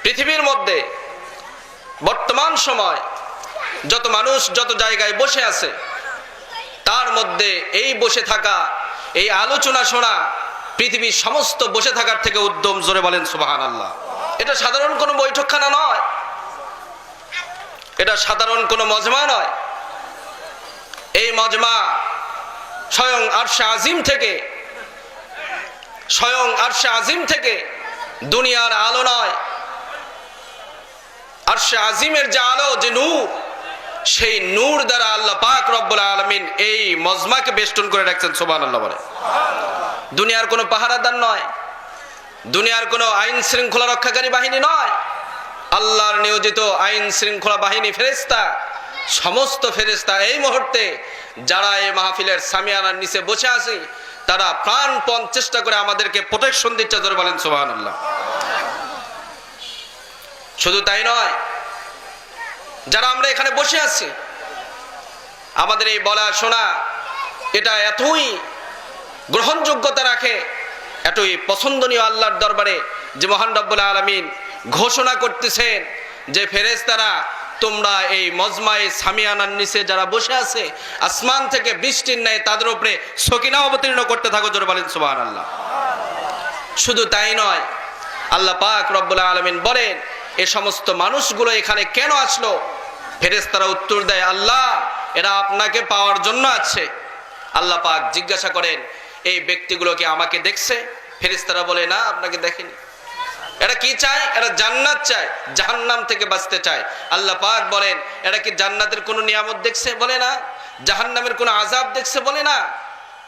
পৃথিবীর মধ্যে বর্তমান সময় যত মানুষ যত জায়গায় বসে আছে, তার মধ্যে এই বসে থাকা, এই আলোচনা শোনা পৃথিবীর সমস্ত বসে থাকার থেকে উত্তম। জোরে বলেন সুবহানাল্লাহ। এটা সাধারণ কোনো বৈঠকখানা নয়, এটা সাধারণ কোনো মজমা নয়। এই মজমা স্বয়ং আরশে আজিম থেকে দুনিয়ার আলো নয়, আরশে আজিমের যে আলো, যে নূর, সেই নূর দ্বারা আল্লাহ পাক রব্বুল আলামিন এই মজমাকে বেষ্টন করে রাখছেন। সুবহানাল্লাহ বলে। দুনিয়ার কোনো পাহারাদার নয়, দুনিয়ার কোনো আইন শৃঙ্খলা রক্ষাকারী বাহিনী নয়, আল্লাহর নিয়োজিত আইন শৃঙ্খলা বাহিনী ফেরেশতা, সমস্ত ফেরেশতা এই মুহূর্তে যারা এই মাহফিলের সামিয়ানার নিচে বসে আছি, তারা প্রাণপণ চেষ্টা করে আমাদেরকে প্রোটেকশন দিচ্ছে। জোরে বলেন সুবহানাল্লাহ। শুধু তাই নয়, যারা আমরা এখানে বসে আছি, আমাদের এই বলা শোনা এটা এতই গ্রহণযোগ্যতা রাখে, এতই পছন্দনীয় আল্লাহর দরবারে যে মহান রব্বুল আলামিন ঘোষণা করতেছেন যে ফেরেশতারা, তোমরা এই মজমায়ে সামিয়ানার নিচে যারা বসে আছে, আসমান থেকে বৃষ্টির ন্যায় তাদের উপরে সকিনা অবতীর্ণ করতে থাকো। জোরে বলেন সুবহানাল্লাহ। শুধু তাই নয়, আল্লাহ পাক রব্বুল আলামিন বলেন, এই সমস্ত মানুষগুলো এখানে কেন আসলো? ফেরেশতারা উত্তর দেয়, আল্লাহ, এরা আপনাকে পাওয়ার জন্য আছে। আল্লাহ পাক জিজ্ঞাসা করেন, এই ব্যক্তিগুলো কি আমাকে দেখছে? ফেরেশতারা বলে, না, আপনাকে দেখেনি। এরা কি চায়? এরা জান্নাত চায়, জাহান্নাম থেকে বাঁচতে চায়। আল্লাহ পাক বলেন, এরা কি জান্নাতের কোনো নিয়ামত দেখছে? বলে না। জাহান্নামের কোনো আযাব দেখছে? বলে না।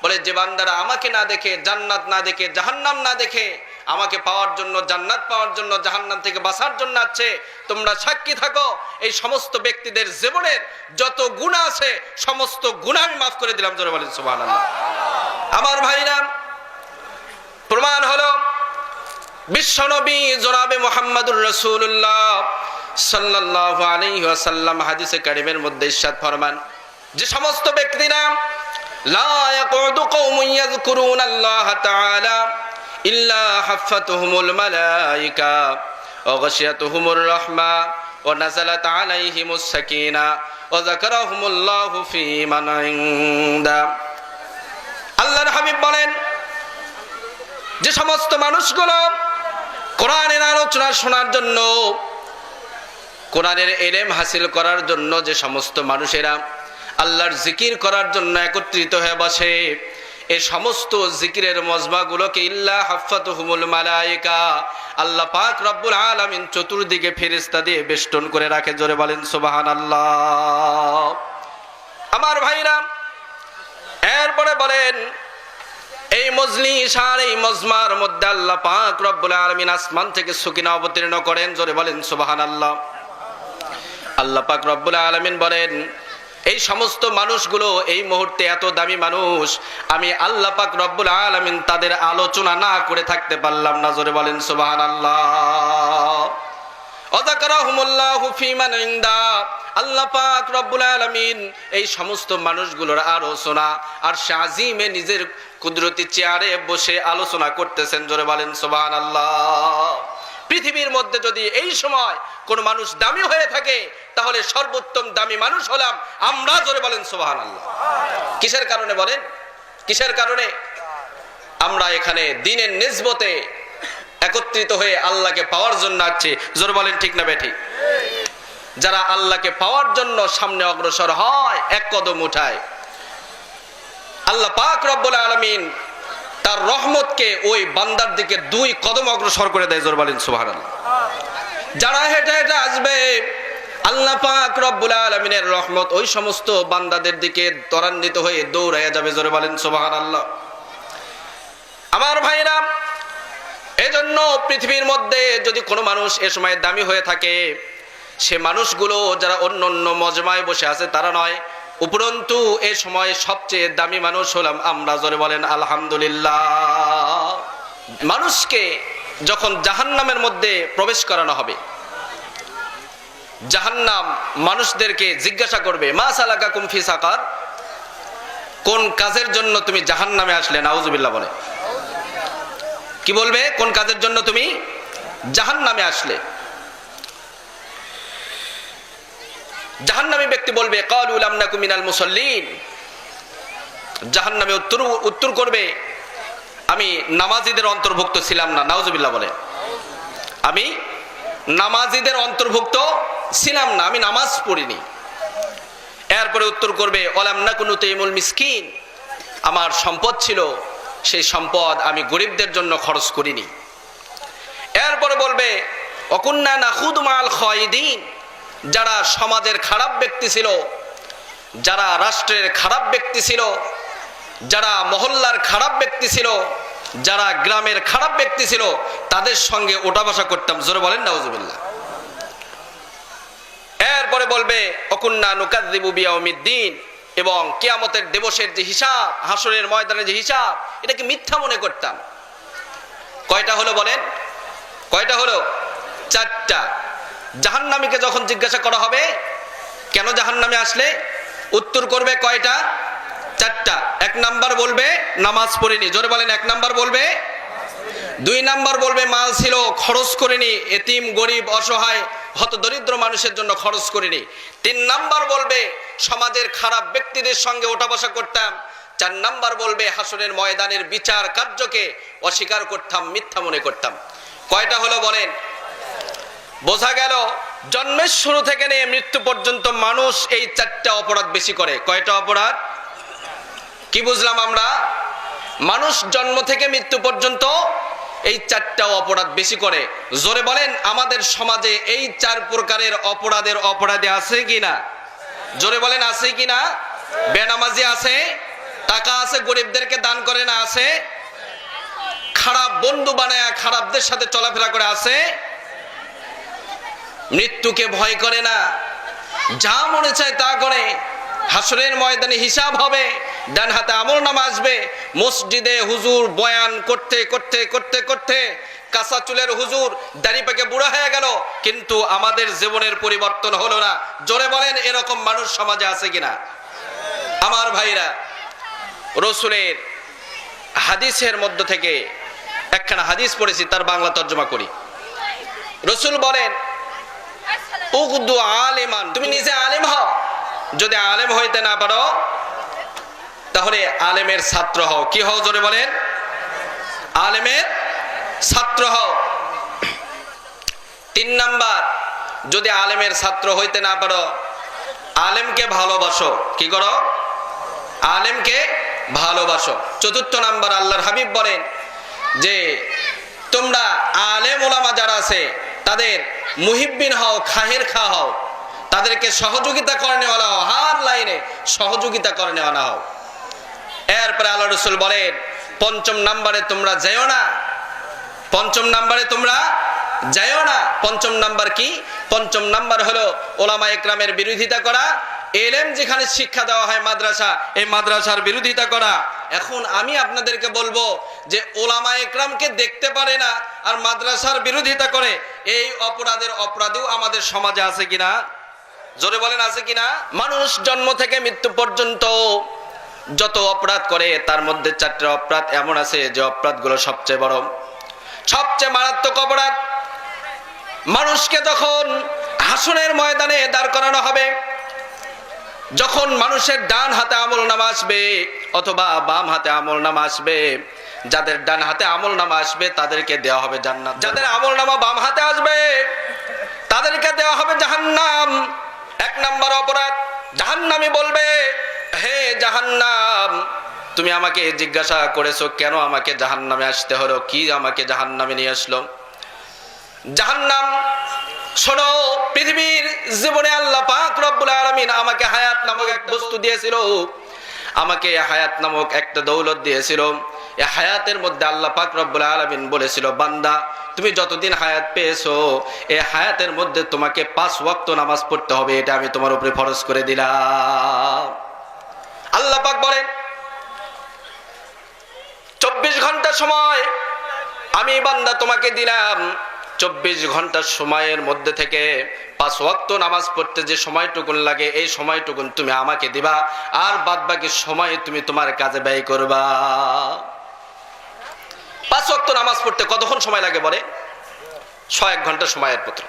বলে, যে বান্দারা আমাকে না দেখে, জান্নাত না দেখে, জাহান্নাম না দেখে, আমাকে পাওয়ার জন্য, জান্নাত পাওয়ার জন্য, জাহান্নাম থেকে বাঁচার জন্য আছে, তোমরা সাক্ষী থাকো, এই সমস্ত ব্যক্তিদের জীবনের যত গুনাহ আছে, সমস্ত গুনাহ আমি মাফ করে দিলাম। জোরে বলেন সুবহানাল্লাহ। আমার ভাইরা, প্রমাণ হলো বিশ্বনবী জনাবে মুহাম্মদুর রাসূলুল্লাহ সাল্লাল্লাহু আলাইহি ওয়াসাল্লাম হাদিসে কারিমের মধ্যে ইরশাদ ফরমান, যে সমস্ত ব্যক্তিরা লা ইয়াকুদু কওমুন ইয়াযকুরুনাল্লাহ তাআলা ইল্লা হাফাতুহুমুল মালায়েকা ওয়া গাশিয়াতুহুমুর রাহমা ওয়া নাযালাত আলাইহিমুস সাকিনা ওয়া যাকারাহুমুল্লাহু ফী মান ইনদা। আল্লাহর হাবিব বলেন, যে সমস্ত মানুষগুলো কোরআনের আলোচনা শোনার জন্য, কোরআনের ইলম হাসিল করার জন্য, যে সমস্ত মানুষেরা আল্লাহর জিকির করার জন্য একত্রিত হয়ে বসে, এই সমস্ত জিকিরের মজমাগুলোকে ইল্লা হাফাতুহুমুল মালায়েকা, আল্লাহ পাক রব্বুল আলামিন চতুর্দিকে ফেরেশতা দিয়ে বেষ্টন করে রাখে। জোরে বলেন সুবহানাল্লাহ। আমার ভাইরা, এরপরে বলেন, এই মজলিস আর এই মজমার মধ্যে আল্লাহ পাক রব্বুল আলামিন আসমান থেকে সুকিনা অবতীর্ণ করেন। জোরে বলেন সুবহানাল্লাহ। আল্লাহ পাক রব্বুল আলামিন বলেন, এই সমস্ত মানুষগুলো এই মুহূর্তে এত দামি মানুষ, আমি আল্লাহ পাক রব্বুল আলামিন তাদের আলোচনা না করে থাকতে পারলাম না। জোরে বলেন সুবহানাল্লাহ। ওয়াযাকারাহুমুল্লাহু ফী মান ইনদা। আল্লাহ পাক রব্বুল আলামিন এই সমস্ত মানুষগুলোর আলোচনা আরশে আজিমে নিজের কুদরতি চেয়ারে বসে আলোচনা করতেছেন। জোরে বলেন সুবহানাল্লাহ। পৃথিবীর মধ্যে যদি এই সময় কোন মানুষ দামি হয়ে থাকে, তাহলে সর্বোত্তম দামি মানুষ হলাম আমরা। জোরে বলেন সুবহানাল্লাহ। কিসের কারণে বলেন? কিসের কারণে? আমরা এখানে দ্বীনের নিসবতে একত্রিত হয়ে আল্লাহকে পাওয়ার জন্য আছি। জোরে বলেন ঠিক না বেঠিক? যারা আল্লাহকে পাওয়ার জন্য সামনে অগ্রসর হয়, এক কদম উঠায়, আল্লাহ পাক রব্বুল আলামিন তার রহমতকে ওই বান্দার দিকে 2 কদম অগ্রসর করে দেয়। জোরে বলেন সুবহানাল্লাহ। যারা হেঁটে হেঁটে আসবে, আল্লাহ পাক রব্বুল আলামিনের রহমত ওই সমস্ত বান্দাদের দিকে ত্বরান্বিত হয়ে দৌড়াইয়া যাবে। জোরে বলেন সুবহানাল্লাহ। আমার ভাইরা, এজন্য পৃথিবীর মধ্যে যদি কোনো মানুষ এ সময় দামি হয়ে থাকে, সে মানুষগুলো যারা অন্য অন্য মজমায় বসে আছে তারা নয়, উপরন্তু এ সময় সবচেয়ে দামি মানুষ হলাম আমরা। জোরে বলেন আলহামদুলিল্লাহ। মানুষকে যখন জাহান্নামের মধ্যে প্রবেশ করানো হবে, জাহান্নাম মানুষদেরকে জিজ্ঞাসা করবে, মা সালাকাকুম ফি সাকার, কোন কাজের জন্য তুমি জাহান্নামে আসলে? নাউজুবিল্লাহ বলে। কি বলবে? কোন কাজের জন্য তুমি জাহান্নামে আসলে? জাহান্নামী ব্যক্তি বলবে ক্বালু লাম নাকু মিনাল মুসাল্লিন, জাহান্নামে উত্তর করবে আমি নামাজীদের অন্তর্ভুক্ত ছিলাম না। নাউজুবিল্লাহ বলে, আমি নামাজীদের অন্তর্ভুক্ত ছিলাম না, আমি নামাজ পড়িনি। এরপরে উত্তর করবে ওয়ালাম নাকু নুতিমুল মিসকিন, আমার সম্পদ ছিল, সেই সম্পদ আমি গরিবদের জন্য খরচ করিনি। এরপরে বলবে ওয়াকুন্না নাখুদু মাল খায়দিন, যারা সমাজের খারাপ ব্যক্তি ছিল, যারা রাষ্ট্রের খারাপ ব্যক্তি ছিল, যারা মহল্লার খারাপ ব্যক্তি ছিল, যারা গ্রামের খারাপ ব্যক্তি ছিল, তাদের সঙ্গে ওঠা বসা করতাম। জোরে বলেন নাউজুবিল্লাহ। এরপরে বলবে ওয়াকুন্না নুকাযযিবু বিয়াউমিদ্দিন, এবং কিয়ামতের দিবসের যে হিসাব, হাসরের ময়দানের যে হিসাব, এটাকে মিথ্যা মনে করতাম। কয়টা হলো বলেন? কয়টা হলো? চারটা। জাহান্নামীকে যখন জিজ্ঞাসা করা হবে কেন জাহান্নামে আসলে, উত্তর করবে কয়টা? চারটা। এক নাম্বার বলবে নামাজ পড়িনি। জোরে বলেন, এক নাম্বার বলবে। দুই নাম্বার বলবে মাল ছিল খরচ করিনি, এতিম গরিব অসহায় হতদরিদ্র মানুষের জন্য খরচ করিনি। তিন নাম্বার বলবে সমাজের খারাপ ব্যক্তিদের সঙ্গে ওঠা বসা করতাম। চার নাম্বার বলবে হাসরের ময়দানের বিচার কার্যকে অস্বীকার করতাম, মিথ্যা মনে করতাম। কয়টা হলো বলেন? বোঝা গেল জন্মের শুরু থেকে নিয়ে মৃত্যু পর্যন্ত মানুষ এই চারটা অপরাধ বেশি করে। কয়টা অপরাধ? কি বুঝলাম আমরা? মানুষ জন্ম থেকে মৃত্যু পর্যন্ত এই চারটা অপরাধ বেশি করে। জোরে বলেন আমাদের সমাজে এই চার প্রকারের অপরাধী আছে কিনা? জোরে বলেন আছে কিনা? বেনামাজি আছে, টাকা আছে গরিবদেরকে দান করে না আছে, খারাপ বন্ধু বানায় খারাপদের সাথে চলাফেরা করে আছে, মৃত্যুকে ভয় করে না, যা মনে চায় তা করে, হাসরের ময়দানে হিসাব হবে, ডান হাতে আমলনামা আসবে। মসজিদে হুজুর বয়ান করতে করতে করতে করতে কাঁচা চুলের হুজুর দাড়ি পেকে বুড়া হয়ে গেল, কিন্তু আমাদের জীবনের পরিবর্তন হলো না। জোরে বলেন এরকম মানুষ সমাজে আছে কিনা? আমার ভাইরা, রসুলের হাদিসের মধ্য থেকে একখানা হাদিস পড়েছি, তার বাংলা তর্জমা করি। রসুল বলেন উগদু আলিমান, তুমি নিজে আলেম হও, যদি আলেম হইতে না পারো তাহলে আলেমের ছাত্র হও। কি হও? জোরে বলেন, আলেমের ছাত্র হও। তিন নাম্বার, যদি আলেমের ছাত্র হইতে না পারো আলেমকে ভালোবাসো। কি করো? আলেমকে ভালোবাসো। চতুর্থ নাম্বার, আল্লাহর হাবিব বলেন যে তোমরা আলেম ওলামা যারা আছে তাদের মুহিব্বিন হও, খাহের খা হও, তাদেরকে সহযোগিতা করে নেওয়া হও, হার লাইনে সহযোগিতা করে নেওয়া হও। এরপরে আল্লাহ রসুল বলেন পঞ্চম নাম্বারে তোমরা যাইও না, পঞ্চম নাম্বারে তোমরা যাইও না। পঞ্চম নাম্বার কি? পঞ্চম নাম্বার হলো ওলামা একরামের বিরোধিতা করা, এলেম যেখানে শিক্ষা দেওয়া হয় মাদ্রাসা, এই মাদ্রাসার বিরোধিতা করা। এখন আমি আপনাদেরকে বলবো যে ওলামা একরামকে দেখতে পারে না আর মাদ্রাসার বিরোধিতা করে, এই অপরাধীও আমাদের সমাজে আছে কিনা? জোরে বলেন আছে কিনা? মানুষ জন্ম থেকে মৃত্যু পর্যন্ত যত অপরাধ করে তার মধ্যে চারটা অপরাধ এমন আছে যে অপরাধগুলো সবচেয়ে বড়, সবচেয়ে মারাত্মক অপরাধ। মানুষকে যখন হাসরের ময়দানে দাঁড় করানো হবে, যখন মানুষের ডান হাতে আমলনামা আসবে অথবা বাম হাতে আমলনামা আসবে, যাদের ডান হাতে আমলনামা আসবে তাদেরকে দেওয়া হবে জান্নাত, যাদের আমলনামা বাম হাতে আসবে তাদেরকে দেওয়া হবে জাহান্নাম। এক নাম্বার অপরাধ, জাহান্নামী বলবে হে জাহান্নাম, তুমি আমাকে জিজ্ঞাসা করেছো কেন আমাকে জাহান্নামে আসতে হলো, কি আমাকে জাহান্নামে নিয়ে আসলো? জাহান্নাম, শোনো, পৃথিবীর জীবনে আল্লাহ পাক রব্বুল আলামিন আমাকে হায়াত নামক এক বস্তু দিয়েছিল, আমাকে হায়াত নামক একটা দৌলত দিয়েছিল। এই হায়াতের মধ্যে আল্লাহ পাক রব্বুল আলামিন বলেছিল বান্দা তুমি যতদিন হায়াত পেয়েছো এই হায়াতের মধ্যে তোমাকে 5 ওয়াক্ত নামাজ পড়তে হবে, এটা আমি তোমার উপরে ফরজ করে দিলাম। আল্লাহ পাক বলেন 24 ঘন্টা সময় আমি বান্দা তোমাকে দিলাম, 24 ঘন্টা সময়ের মধ্যে থেকে 5 ওয়াক্ত নামাজ পড়তে যে সময়টুকুন লাগে এই সময়টুকুন তুমি আমাকে দিবা, আর বাদ বাকি সময় তুমি তোমার কাজে ব্যয় করবা। 5 ওয়াক্ত নামাজ পড়তে কতক্ষণ সময় লাগে বলে? 100 ঘন্টা সময়ের পত্র।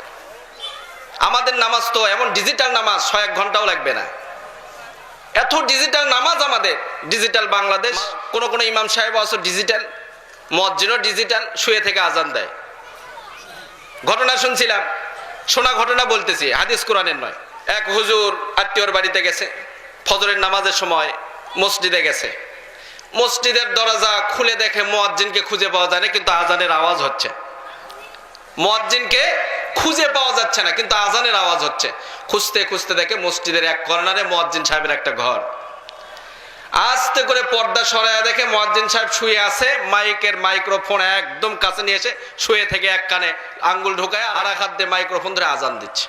আমাদের নামাজ তো এমন ডিজিটাল নামাজ 1 ঘন্টাও লাগবে না, এত ডিজিটাল নামাজ আমাদের। ডিজিটাল বাংলাদেশ, কোন কোন ইমাম সাহেব আছে ডিজিটাল, মুয়াজ্জিনও ডিজিটাল, শুয়ে থেকে আজান দেয়। ঘটনা শুনছিলাম, শোনা ঘটনা বলতেছি, হাদিস কোরআনের নয়। এক হুজুর আত্মীয়র বাড়িতে গেছে, ফজরের নামাজের সময় মসজিদে গেছে। মসজিদের দরজা খুলে দেখে মুয়াজ্জিনকে খুঁজে পাওয়া যায় না, কিন্তু আজানের আওয়াজ হচ্ছে। মুয়াজ্জিনকে খুঁজে পাওয়া যাচ্ছে না, কিন্তু আজানের আওয়াজ হচ্ছে। খুঁজতে খুঁজতে দেখে মসজিদের এক কর্নারে মুয়াজ্জিন সাহেবের একটা ঘর। আস্তে করে পর্দা সরায়া দেখে মুয়াজ্জিন সাহেব শুয়ে আছে, মাইকের মাইক্রোফোন একদম কাছে নিয়ে এসে শুয়ে থেকে এক কানে আঙ্গুল ঢোকায় আর এক হাত দিয়ে মাইক্রোফোন ধরে আজান দিচ্ছে।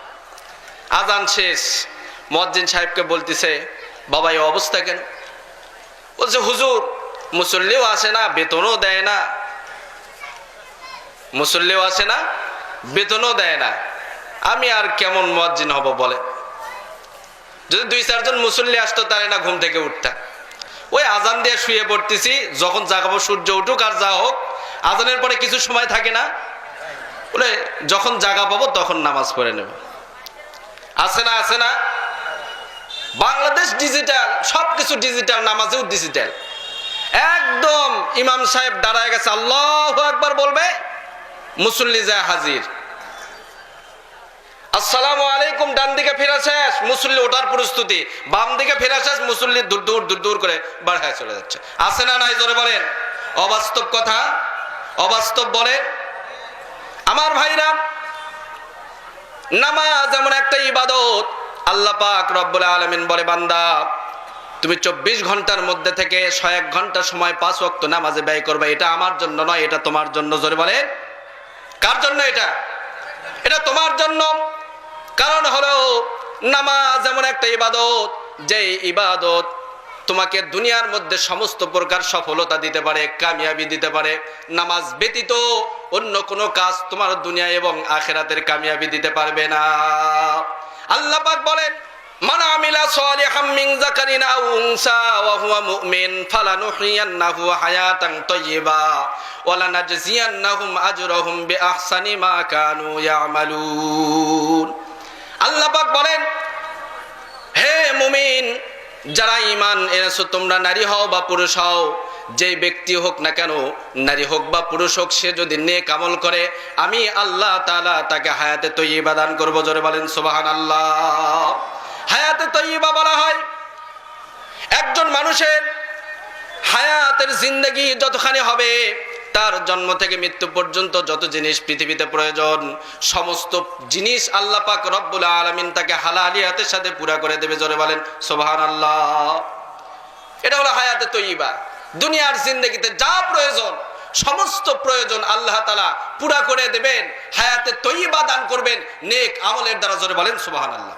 আজান শেষ, মুয়াজ্জিন সাহেবকে বলতেছে, বাবা এই অবস্থা কেন? বলছে, হুজুর মুসল্লিও আসে না, বেতনও দেয় না। মুসল্লিও আসে না, বেতনও দেয় না, আমি আর কেমন মুয়াজ্জিন হব বলে? যদি 2-4 জন মুসল্লি আসতো তাহলে না ঘুম থেকে উঠতাম। ওই আজান দিয়ে শুয়ে পড়তেছি, যখন জাগাবো সূর্য উঠুক আর যা হোক, আজানের পরে কিছু সময় থাকে না, বলে যখন জাগা পাবো তখন নামাজ পড়ে নেব। আছে না, আছে না? বাংলাদেশ ডিজিটাল, সবকিছু ডিজিটাল, নামাজেও ডিজিটাল। একদম ইমাম সাহেব দাঁড়ায় গেছে, আল্লাহু আকবার বলবে, মুসল্লি যায় হাজির। আসসালামু আলাইকুম, ডান দিকে ফেরা শেষ, মুসল্লি ওঠার প্রস্তুতি, বাম দিকে ফেরা শেষ, মুসল্লি দূর দূর দূর দূর করে বাড়ায় চলে যাচ্ছে। আছে না নাই জোরে বলেন? অবাস্তব কথা, অবাস্তব বলেন। আমার ভাইরা, নামাজ এমন একটা ইবাদত, আল্লাহ পাক রব্বুল আলামিন বলে, বান্দা তুমি 24 ঘন্টার মধ্যে থেকে 101 ঘন্টা সময় 5 ওয়াক্ত নামাজে ব্যয় করবে। এটা আমার জন্য নয়, এটা তোমার জন্য। জোরে বলেন, কার জন্য এটা? এটা তোমার জন্য। কারণ হলো নামাজ এমন একটা ইবাদত, যে ইবাদত তোমাকে দুনিয়ার মধ্যে সমস্ত প্রকার সফলতা দিতে পারে, কামিয়াবি দিতে পারে। নামাজ ব্যতীত অন্য কোনো কাজ তোমার দুনিয়া এবং আখিরাতের কামিয়াবি দিতে পারবে না। আল্লাহ পাক বলেন, মান আমিলা সালিহাম মিন যাকারিন আও উনসা ওয়া হুয়া মুমিন ফালানুহইয়ান্নাহু হায়াতান তাইয়্যিবা ওয়া লানাজজিয়ান্নাহুম আজরাহুম বিআহসানি মা কানু ইয়ামালুন। আল্লাহ পাক বলেন, হে মুমিন, যারা ঈমান এনেছো, তোমরা নারী হও বা পুরুষ হও, যে ব্যক্তি হোক না কেন, নারী হোক বা পুরুষ হোক, সে যদি নেক আমল করে, আমি আল্লাহ তাআলা তাকে হায়াতে তাইয়্যিবা দান করব। জোরে বলেন সুবহানাল্লাহ। হায়াতে তাইয়্যিবা বলা হয় একজন মানুষের হায়াতের জিন্দেগি যতখানি হবে, তার জন্ম থেকে মৃত্যু পর্যন্ত যত জিনিস পৃথিবীতে প্রয়োজন, সমস্ত জিনিস আল্লাহ পাক রব্বুল আলামিন তাকে হালালিয়াতের সাথে পুরা করে দেবে। জোরে বলেন সুবহানাল্লাহ। এটা হলো হায়াতে তাইয়্যিবা। দুনিয়ার জিন্দেগিতে যা প্রয়োজন, সমস্ত প্রয়োজন আল্লাহ তাআলা পুরা করে দেবেন, হায়াতে তাইয়্যিবা দান করবেন নেক আমলের দ্বারা। জোরে বলেন সুবহানাল্লাহ।